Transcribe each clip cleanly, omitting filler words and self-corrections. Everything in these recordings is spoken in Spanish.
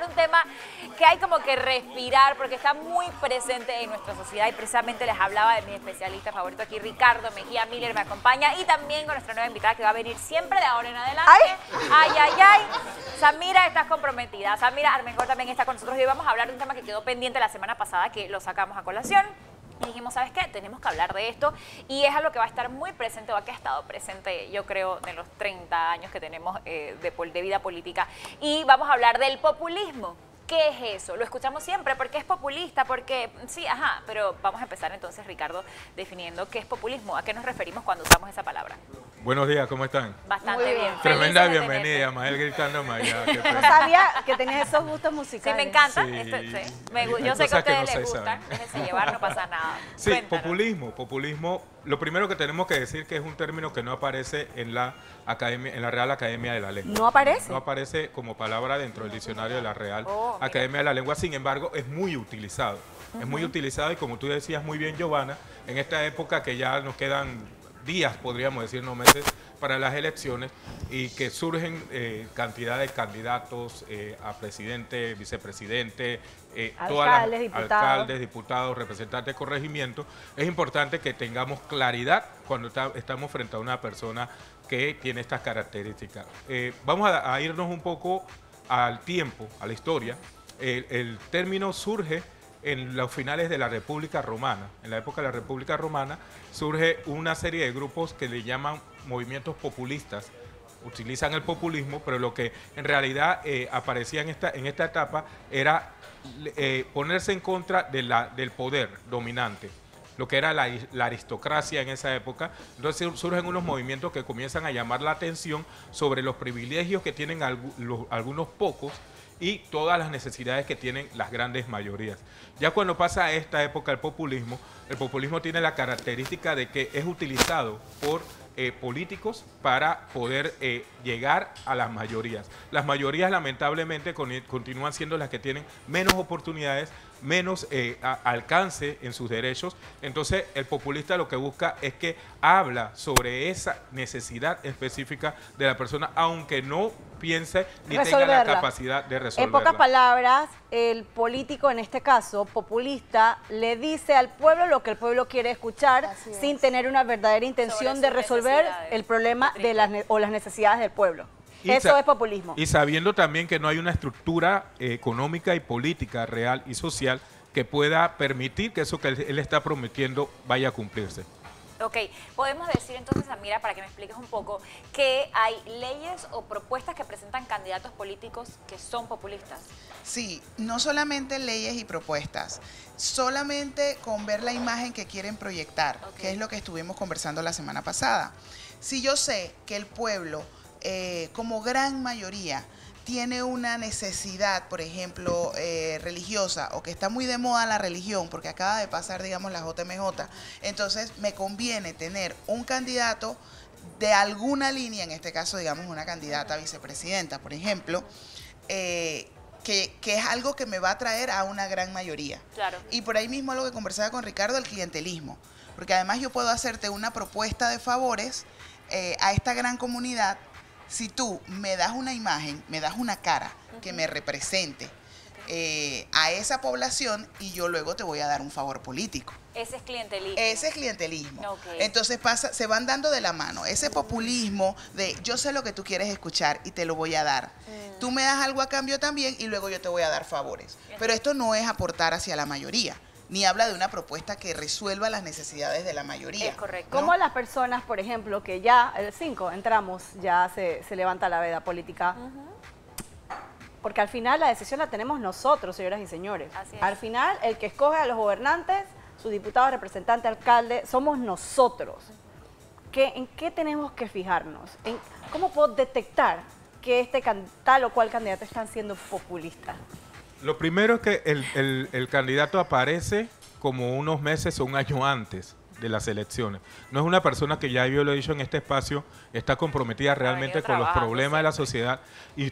un tema que hay como que respirar porque está muy presente en nuestra sociedad y precisamente les hablaba de mi especialista favorito aquí, Ricardo Mejía Miller, me acompaña y también con nuestra nueva invitada que va a venir siempre de ahora en adelante. ¡Ay! Samira, estás comprometida. Samira Armengol también está con nosotros y hoy vamos a hablar de un tema que quedó pendiente la semana pasada que lo sacamos a colación. Y dijimos, ¿sabes qué? Tenemos que hablar de esto y es algo que va a estar muy presente o que ha estado presente, yo creo, de los 30 años que tenemos de vida política. Y vamos a hablar del populismo. ¿Qué es eso? Lo escuchamos siempre porque es populista, porque sí, ajá, pero vamos a empezar entonces, Ricardo, definiendo qué es populismo. ¿A qué nos referimos cuando usamos esa palabra? Buenos días, ¿cómo están? Bastante bien. Tremenda bienvenida, Mael gritando Maya. No sabía que tenías esos gustos musicales. Sí, me encanta. Sí. Yo sé que a ustedes no les gustan. Déjense llevar, no pasa nada. Sí, Cuéntanos. populismo. Lo primero que tenemos que decir que es un término que no aparece en la Real Academia de la Lengua. ¿No aparece? No aparece como palabra dentro del diccionario de la Real Academia de la Lengua. Sin embargo, es muy utilizado. Es muy utilizado y como tú decías muy bien, Giovanna, en esta época que ya nos quedan días, podríamos decir, no meses, para las elecciones y que surgen cantidad de candidatos a presidente, vicepresidente, alcaldes, diputados, representantes de corregimiento. Es importante que tengamos claridad cuando estamos frente a una persona que tiene estas características. Vamos a irnos un poco al tiempo, a la historia. El término surge en los finales de la República Romana. En la época de la República Romana surge una serie de grupos que le llaman movimientos populistas. Utilizan el populismo, pero lo que en realidad aparecía en esta etapa era ponerse en contra del poder dominante, lo que era la aristocracia en esa época. Entonces surgen unos movimientos que comienzan a llamar la atención sobre los privilegios que tienen algunos pocos y todas las necesidades que tienen las grandes mayorías. Ya cuando pasa a esta época el populismo tiene la característica de que es utilizado por políticos para poder llegar a las mayorías. Las mayorías lamentablemente continúan siendo las que tienen menos oportunidades, menos alcance en sus derechos. Entonces el populista lo que busca es que habla sobre esa necesidad específica de la persona, aunque no piense ni tenga la capacidad de resolverla. En pocas palabras, el político, en este caso, populista, le dice al pueblo lo que el pueblo quiere escuchar sin tener una verdadera intención de resolver el problema de las necesidades del pueblo. Eso es populismo. Y sabiendo también que no hay una estructura económica y política real y social que pueda permitir que eso que él está prometiendo vaya a cumplirse. Ok, podemos decir entonces, Samira, para que me expliques un poco, que hay leyes o propuestas que presentan candidatos políticos que son populistas. Sí, no solamente leyes y propuestas, solamente con ver la imagen que quieren proyectar, que es lo que estuvimos conversando la semana pasada. Si yo sé que el pueblo, como gran mayoría, tiene una necesidad, por ejemplo, religiosa, o que está muy de moda la religión, porque acaba de pasar, digamos, la JMJ, entonces me conviene tener un candidato de alguna línea, en este caso, digamos, una candidata a vicepresidenta, por ejemplo, que es algo que me va a traer a una gran mayoría. Claro. Y por ahí mismo lo que conversaba con Ricardo, el clientelismo, porque además yo puedo hacerte una propuesta de favores a esta gran comunidad. Si tú me das una imagen, me das una cara que me represente a esa población y yo luego te voy a dar un favor político. Ese es clientelismo. Ese es clientelismo. Okay. Entonces se van dando de la mano. Ese populismo de yo sé lo que tú quieres escuchar y te lo voy a dar. Tú me das algo a cambio también y luego yo te voy a dar favores. Pero esto no es aportar hacia la mayoría, ni habla de una propuesta que resuelva las necesidades de la mayoría. Es correcto. Como las personas, por ejemplo, que ya el 5 entramos, ya se levanta la veda política, porque al final la decisión la tenemos nosotros, señoras y señores. Así es. Al final, el que escoge a los gobernantes, sus diputados, representantes, alcaldes, somos nosotros. ¿En qué tenemos que fijarnos? ¿Cómo puedo detectar que tal o cual candidato están siendo populistas? Lo primero es que el candidato aparece como unos meses o un año antes de las elecciones. No es una persona que, ya yo lo he dicho en este espacio, está comprometida realmente con los problemas de la sociedad y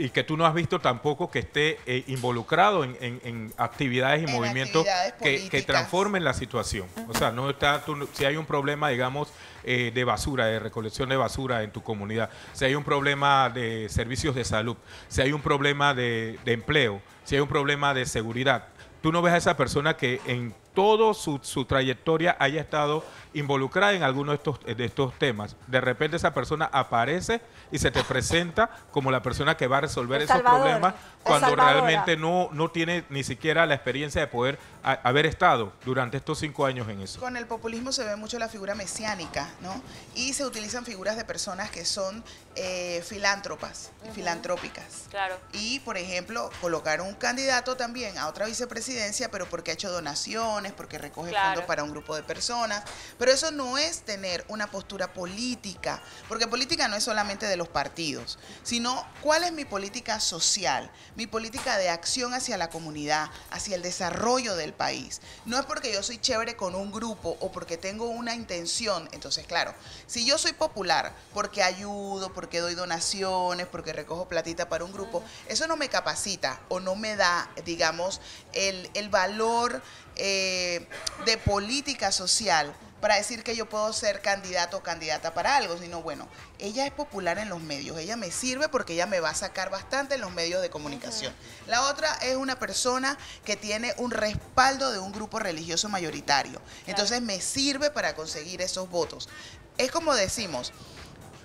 que tú no has visto tampoco que esté involucrado en actividades y movimientos que transformen la situación. O sea, no está, si hay un problema, digamos, de basura, de recolección de basura en tu comunidad, si hay un problema de servicios de salud, si hay un problema de empleo, si hay un problema de seguridad, tú no ves a esa persona que en toda su trayectoria haya estado involucrada en alguno de estos temas. De repente esa persona aparece y se te presenta como la persona que va a resolver esos problemas cuando realmente no tiene ni siquiera la experiencia de poder haber estado durante estos 5 años en eso. Con el populismo se ve mucho la figura mesiánica, ¿no? Y se utilizan figuras de personas que son filántropas, filantrópicas. Claro. Y, por ejemplo, colocar un candidato también a otra vicepresidencia, pero porque ha hecho donaciones, porque recoge fondos para un grupo de personas. Pero eso no es tener una postura política, porque política no es solamente de los partidos, sino cuál es mi política social, mi política de acción hacia la comunidad, hacia el desarrollo del país. No es porque yo soy chévere con un grupo o porque tengo una intención. Entonces, claro, si yo soy popular porque ayudo, porque doy donaciones, porque recojo platita para un grupo, eso no me capacita o no me da, digamos, el valor de política social para decir que yo puedo ser candidato o candidata para algo, sino bueno, ella es popular en los medios, ella me sirve porque ella me va a sacar bastante en los medios de comunicación. La otra es una persona que tiene un respaldo de un grupo religioso mayoritario, entonces me sirve para conseguir esos votos. Es como decimos,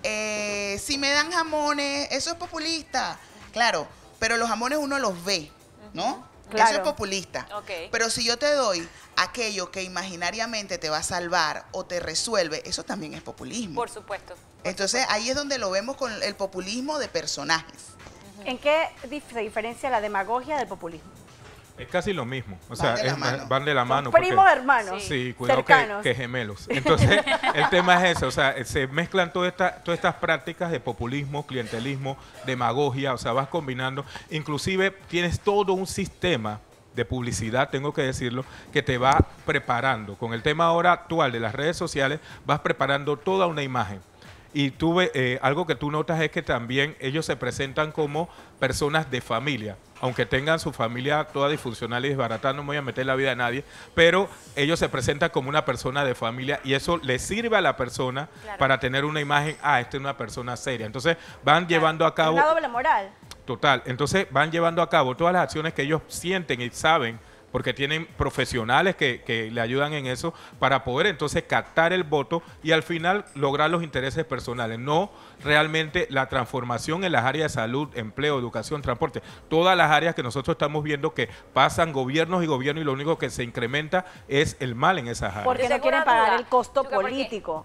si me dan jamones, eso es populista, claro, pero los jamones uno los ve, ¿no? Claro. Eso es populista. Okay. Pero si yo te doy aquello que imaginariamente te va a salvar o te resuelve, eso también es populismo. Por supuesto. Entonces ahí es donde lo vemos con el populismo de personajes. ¿En qué se diferencia la demagogia del populismo? Es casi lo mismo, o sea, van de la mano. Son primos hermanos. Sí, cuidado que gemelos. Entonces, el tema es ese, o sea, se mezclan todas estas prácticas de populismo, clientelismo, demagogia, o sea, vas combinando. Inclusive tienes todo un sistema de publicidad, tengo que decirlo, que te va preparando. Con el tema ahora actual de las redes sociales, vas preparando toda una imagen. Y algo que tú notas es que también ellos se presentan como personas de familia, aunque tengan su familia toda disfuncional y desbaratada, no me voy a meter en la vida de nadie, pero ellos se presentan como una persona de familia y eso le sirve a la persona para tener una imagen, esta es una persona seria. Entonces van llevando a cabo... Una doble moral. Total, entonces van llevando a cabo todas las acciones que ellos sienten y saben, porque tienen profesionales que le ayudan en eso para poder entonces captar el voto y al final lograr los intereses personales, no realmente la transformación en las áreas de salud, empleo, educación, transporte, todas las áreas que nosotros estamos viendo que pasan gobiernos y gobiernos y lo único que se incrementa es el mal en esas áreas. Porque no quieren pagar el costo político,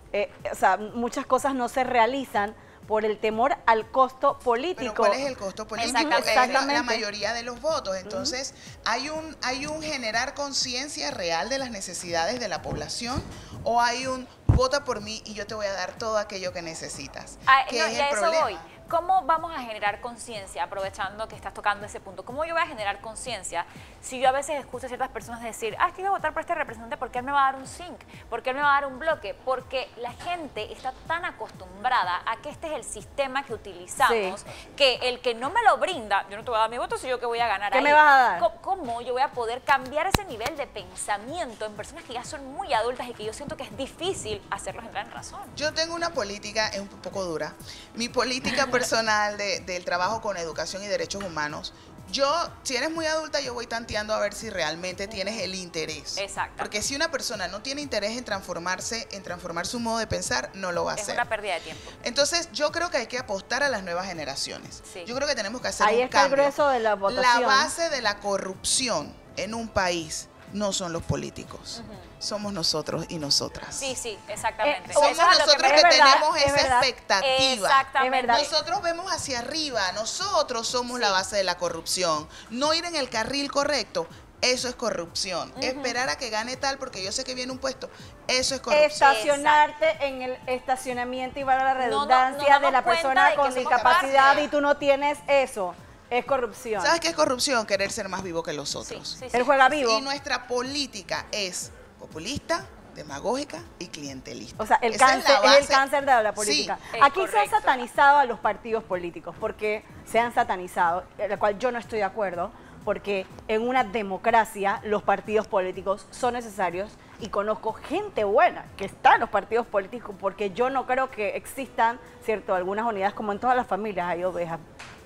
o sea, muchas cosas no se realizan por el temor al costo político. ¿Pero cuál es el costo político? Exactamente. La mayoría de los votos. Entonces, hay un generar conciencia real de las necesidades de la población o hay un vota por mí y yo te voy a dar todo aquello que necesitas. ¿Qué es el problema? Voy. ¿Cómo vamos a generar conciencia, aprovechando que estás tocando ese punto? ¿Cómo yo voy a generar conciencia si yo a veces escucho a ciertas personas decir, es que voy a votar por este representante porque él me va a dar un zinc, porque él me va a dar un bloque? Porque la gente está tan acostumbrada a que este es el sistema que utilizamos, que el que no me lo brinda, yo no te voy a dar mi voto, si yo que voy a ganar ¿Qué me vas a dar? ¿Cómo yo voy a poder cambiar ese nivel de pensamiento en personas que ya son muy adultas y que yo siento que es difícil hacerlos entrar en razón? Yo tengo una política, es un poco dura, mi política personal del trabajo con educación y derechos humanos. Yo, si eres muy adulta, yo voy tanteando a ver si realmente tienes el interés. Exacto. Porque si una persona no tiene interés en transformarse, en transformar su modo de pensar, no lo va a hacer. Es una pérdida de tiempo. Entonces, yo creo que hay que apostar a las nuevas generaciones. Sí. Yo creo que tenemos que hacer un cambio. Ahí está el grueso de la votación. La base de la corrupción en un país no son los políticos. Somos nosotros y nosotras. Sí, sí, exactamente. Somos nosotros que tenemos esa expectativa. Exactamente. Nosotros vemos hacia arriba, nosotros somos la base de la corrupción. No ir en el carril correcto, eso es corrupción. Esperar a que gane tal porque yo sé que viene un puesto, eso es corrupción. Estacionarte en el estacionamiento y valga la redundancia de la persona con discapacidad y tú no tienes eso. Es corrupción. ¿Sabes qué es corrupción? Querer ser más vivo que los otros. Él juega vivo. Y nuestra política es populista, demagógica y clientelista. O sea, el Esa cáncer es el cáncer de la política. Sí, aquí se ha correcto. satanizado a los partidos políticos, porque se han satanizado, la cual yo no estoy de acuerdo, porque en una democracia los partidos políticos son necesarios y conozco gente buena que está en los partidos políticos, porque yo no creo que existan, ¿cierto?, algunas unidades, como en todas las familias hay ovejas,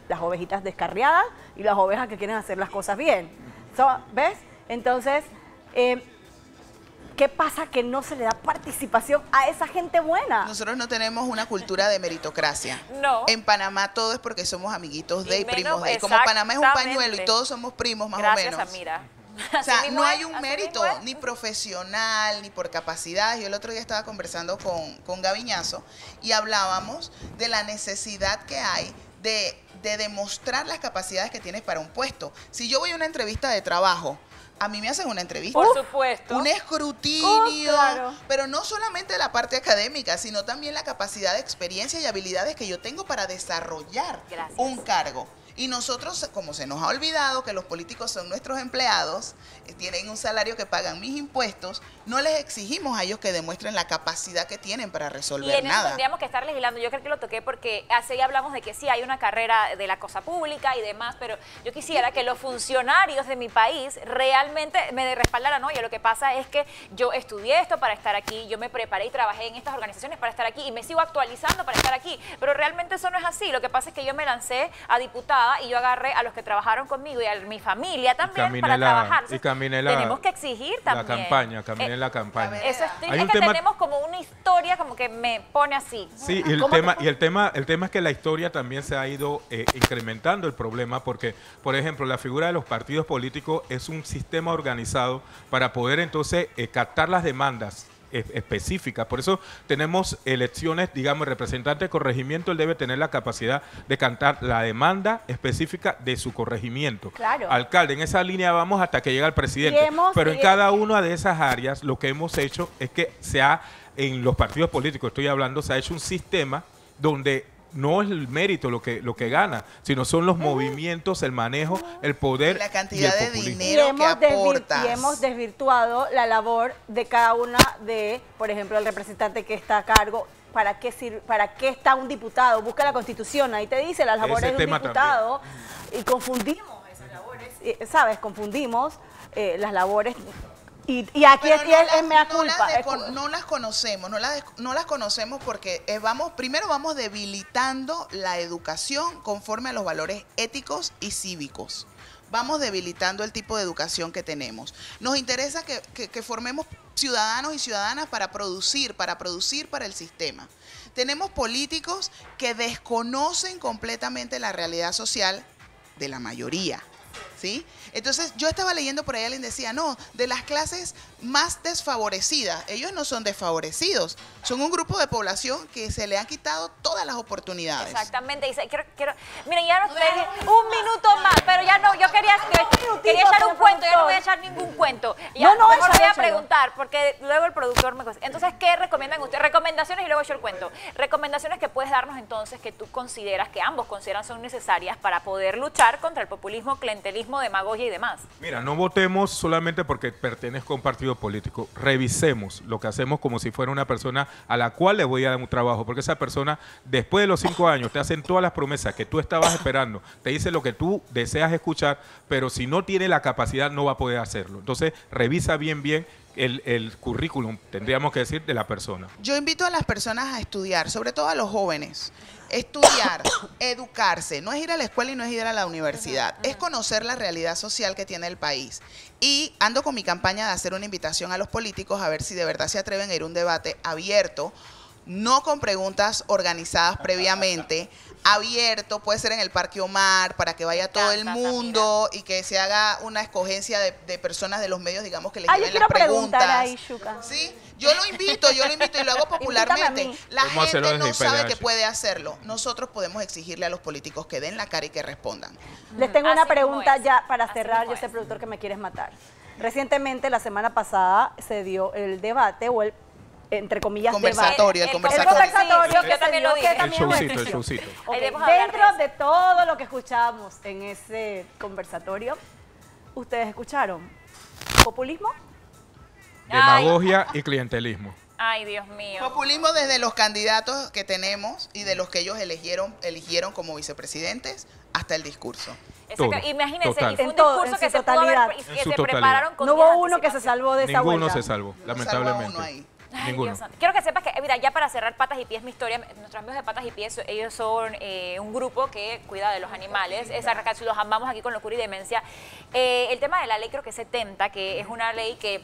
las ovejitas descarriadas y las ovejas que quieren hacer las cosas bien. ¿Ves? Entonces, ¿qué pasa? Que no se le da participación a esa gente buena. Nosotros no tenemos una cultura de meritocracia. No. En Panamá todo es porque somos amiguitos de y menos, primos de. Y como Panamá es un pañuelo y exactamente. todos somos primos más Gracias, o menos. Samira. O sea, Así mismo no es, hay un así mérito mismo es. ni profesional, ni por capacidad. Yo el otro día estaba conversando con Gaviñazo y hablábamos de la necesidad que hay de demostrar las capacidades que tienes para un puesto. Si yo voy a una entrevista de trabajo, a mí me hacen una entrevista. Por supuesto. Un escrutinio, claro. pero no solamente la parte académica, sino también la capacidad de experiencia y habilidades que yo tengo para desarrollar Gracias. un cargo. Y nosotros, como se nos ha olvidado que los políticos son nuestros empleados, tienen un salario que pagan mis impuestos, no les exigimos a ellos que demuestren la capacidad que tienen para Y resolver en eso nada. tendríamos que estar legislando. Yo creo que lo toqué porque así hablamos de que sí hay una carrera de la cosa pública y demás, pero yo quisiera que los funcionarios de mi país realmente me respaldaran. Oye, lo que pasa es que yo estudié esto para estar aquí, yo me preparé y trabajé en estas organizaciones para estar aquí y me sigo actualizando para estar aquí, pero realmente eso no es así. Lo que pasa es que yo me lancé a diputada y yo agarré a los que trabajaron conmigo y a mi familia también para trabajar. Entonces, tenemos que exigir también. Caminé la campaña. Eso es, Hay es un que tema- tenemos como una historia como que me pone así. Sí, y el tema es que la historia también se ha ido incrementando el problema porque, por ejemplo, la figura de los partidos políticos es un sistema organizado para poder entonces captar las demandas específicas. Por eso tenemos elecciones, digamos, el representante de corregimiento, él debe tener la capacidad de cantar la demanda específica de su corregimiento. Claro. Alcalde, en esa línea vamos hasta que llega el presidente. Pero en cada una de esas áreas lo que hemos hecho es que en los partidos políticos, estoy hablando, se ha hecho un sistema donde no es el mérito lo que gana, sino son los movimientos, el manejo, el poder Y la cantidad y el de populismo. dinero que aportas. Y hemos desvirtuado la labor de cada una de, por ejemplo, el representante que está a cargo. ¿Para qué está un diputado? Busca la Constitución, ahí te dice las labores Ese de un tema diputado. Y confundimos esas labores, ¿sabes? Confundimos las labores. Y aquí Pero es mea culpa. no las conocemos, no las conocemos porque primero vamos debilitando la educación conforme a los valores éticos y cívicos. Vamos debilitando el tipo de educación que tenemos. Nos interesa que formemos ciudadanos y ciudadanas para producir para el sistema. Tenemos políticos que desconocen completamente la realidad social de la mayoría. ¿Sí? Entonces yo estaba leyendo por ahí, alguien decía, no, de las clases más desfavorecidas, ellos no son desfavorecidos, son un grupo de población que se le han quitado todas las oportunidades. Exactamente. Miren, ya nos un minuto más, pero ya no, yo quería echar un cuento, ya no voy a echar ningún cuento. Ya, No, mejor voy a échalo. preguntar, porque luego el productor me... Entonces, ¿qué recomiendan ustedes? Recomendaciones y luego echo el cuento. Recomendaciones que puedes darnos entonces que tú consideras, que ambos consideran son necesarias para poder luchar contra el populismo, clientelismo, demagogia y demás. Mira, no votemos solamente porque pertenezco a un partido político. Revisemos lo que hacemos como si fuera una persona a la cual le voy a dar un trabajo, porque esa persona, después de los 5 años, te hacen todas las promesas que tú estabas esperando, te dice lo que tú deseas escuchar, pero si no tiene la capacidad, no va a poder hacerlo. Entonces, revisa bien el currículum, tendríamos que decir, de la persona. Yo invito a las personas a estudiar, sobre todo a los jóvenes. Estudiar, educarse, no es ir a la escuela y no es ir a la universidad, es conocer la realidad social que tiene el país. Y ando con mi campaña de hacer una invitación a los políticos a ver si de verdad se atreven a ir a un debate abierto, no con preguntas organizadas previamente, abierto, puede ser en el Parque Omar, para que vaya todo el mundo y que se haga una escogencia de personas de los medios, digamos, que les Yo lleven las quiero preguntas. preguntar ahí, Xuca. ¿Sí? Yo lo invito y lo hago popularmente. Invítame a mí. La Vamos a hacerlo gente no desde sabe IPDH. que puede hacerlo. Nosotros podemos exigirle a los políticos que den la cara y que respondan. Les tengo una Así mismo pregunta es. ya para Así cerrar. mismo Yo sé, es. productor, que me quieres matar. Recientemente, la semana pasada, se dio el debate o el, entre comillas, Conversatorio, el debate. conversatorio. Sí, yo también lo dije. El showcito. Ok, Ahí debemos hablar dentro de de todo lo que escuchamos en ese conversatorio, ¿ustedes escucharon populismo demagogia y clientelismo. Ay, Dios mío. Populismo desde los candidatos que tenemos y de los que ellos eligieron como vicepresidentes hasta el discurso. Todo, Imagínense, total. y fue un En todo, discurso en que su se pudo totalidad. haber, que En su se totalidad. prepararon con No días hubo de uno que se anticipación. salvó de esa Ninguno vuelta. se salvó, No salva lamentablemente. uno ahí. Ay, Ninguno. Dios santo. Quiero que sepas que, mira, ya para cerrar Patas y Pies mi historia, nuestros amigos de Patas y Pies, ellos son un grupo que cuida de los animales, los amamos aquí con Locura y Demencia. El tema de la ley creo que es 70, que es una ley que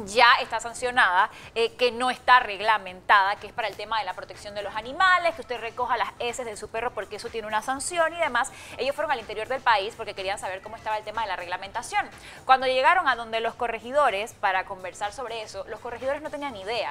ya está sancionada, que no está reglamentada, que es para el tema de la protección de los animales, que usted recoja las heces de su perro porque eso tiene una sanción y demás. Ellos fueron al interior del país porque querían saber cómo estaba el tema de la reglamentación. Cuando llegaron a donde los corregidores para conversar sobre eso, los corregidores no tenían idea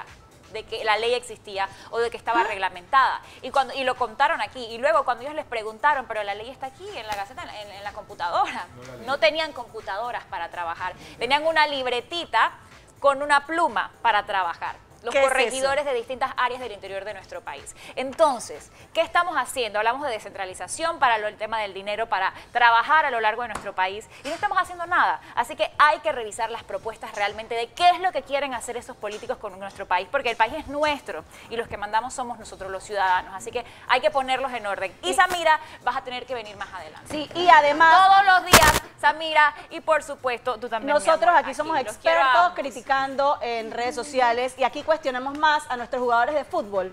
de que la ley existía o de que estaba reglamentada. Y lo contaron aquí. Y luego cuando ellos les preguntaron, pero la ley está aquí en la Gaceta, en la computadora. No tenían computadoras para trabajar. Tenían una libretita con una pluma para trabajar. Los corregidores de distintas áreas del interior de nuestro país. Entonces, ¿qué estamos haciendo? Hablamos de descentralización para el tema del dinero, para trabajar a lo largo de nuestro país y no estamos haciendo nada. Así que hay que revisar las propuestas realmente de qué es lo que quieren hacer esos políticos con nuestro país, porque el país es nuestro y los que mandamos somos nosotros los ciudadanos. Así que hay que ponerlos en orden. Y Samira, vas a tener que venir más adelante. Sí, y además... Todos los días, Samira, y por supuesto, tú también. Nosotros aquí somos los quiero a expertos ambos. criticando en redes sociales y aquí cuestionamos más a nuestros jugadores de fútbol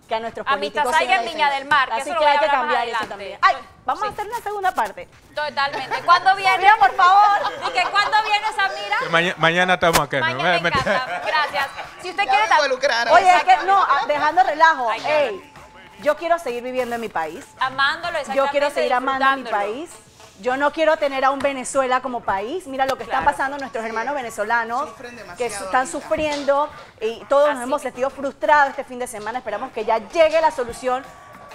que a nuestros A políticos. Mistazaya en Viña del Mar, que Así eso lo que voy a hay que hablar más cambiar eso adelante. también. Ay, vamos a Sí. hacer una segunda parte. Totalmente. ¿Cuándo viene? Mira, por favor. ¿Y que cuándo viene Samira? Que mañana estamos acá. ¿no? Mañana me encanta. Gracias. Si usted Ya quiere me involucraron. Oye, es que no, dejando relajo. Ay, claro. Ey, yo quiero seguir viviendo en mi país. amándolo, Yo quiero exactamente, seguir amando a mi disfrutándolo. país. Yo no quiero tener a un Venezuela como país. Mira lo que están Claro. pasando nuestros hermanos venezolanos, Sufren que demasiado están ahorita. sufriendo y todos nos Así hemos mismo. sentido frustrados este fin de semana. Esperamos que ya llegue la solución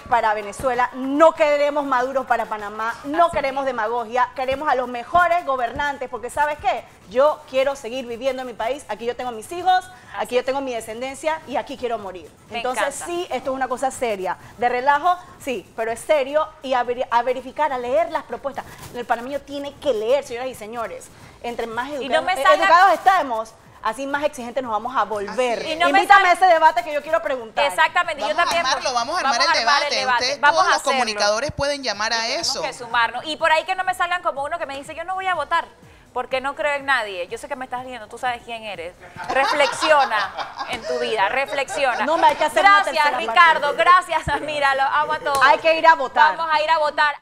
para Venezuela. No queremos Maduro para Panamá, no Así queremos demagogia, queremos a los mejores gobernantes, porque ¿sabes qué? Yo quiero seguir viviendo en mi país, aquí yo tengo mis hijos, aquí yo tengo mi descendencia y aquí quiero morir. Me Entonces encanta. sí, esto es una cosa seria. De relajo, sí, pero es serio y a verificar, a leer las propuestas. El panameño tiene que leer, señoras y señores. Entre más Y no me salga- educados estemos, así más exigentes nos vamos a volver. Así es. Y no me Invítame a salga- ese debate que yo quiero preguntar. Exactamente. Yo también. Vamos a armar el debate. Usted, Vamos todos a los hacerlo. comunicadores pueden llamar a Tenemos eso. que sumarnos. Y por ahí que no me salgan como uno que me dice, yo no voy a votar porque no creo en nadie. Yo sé que me estás riendo, tú sabes quién eres. Reflexiona en tu vida, reflexiona. No, me hay que hacer una Gracias, tercera Ricardo. parte. Gracias, Samira. Lo amo a todos. Hay que ir a votar. Vamos a ir a votar.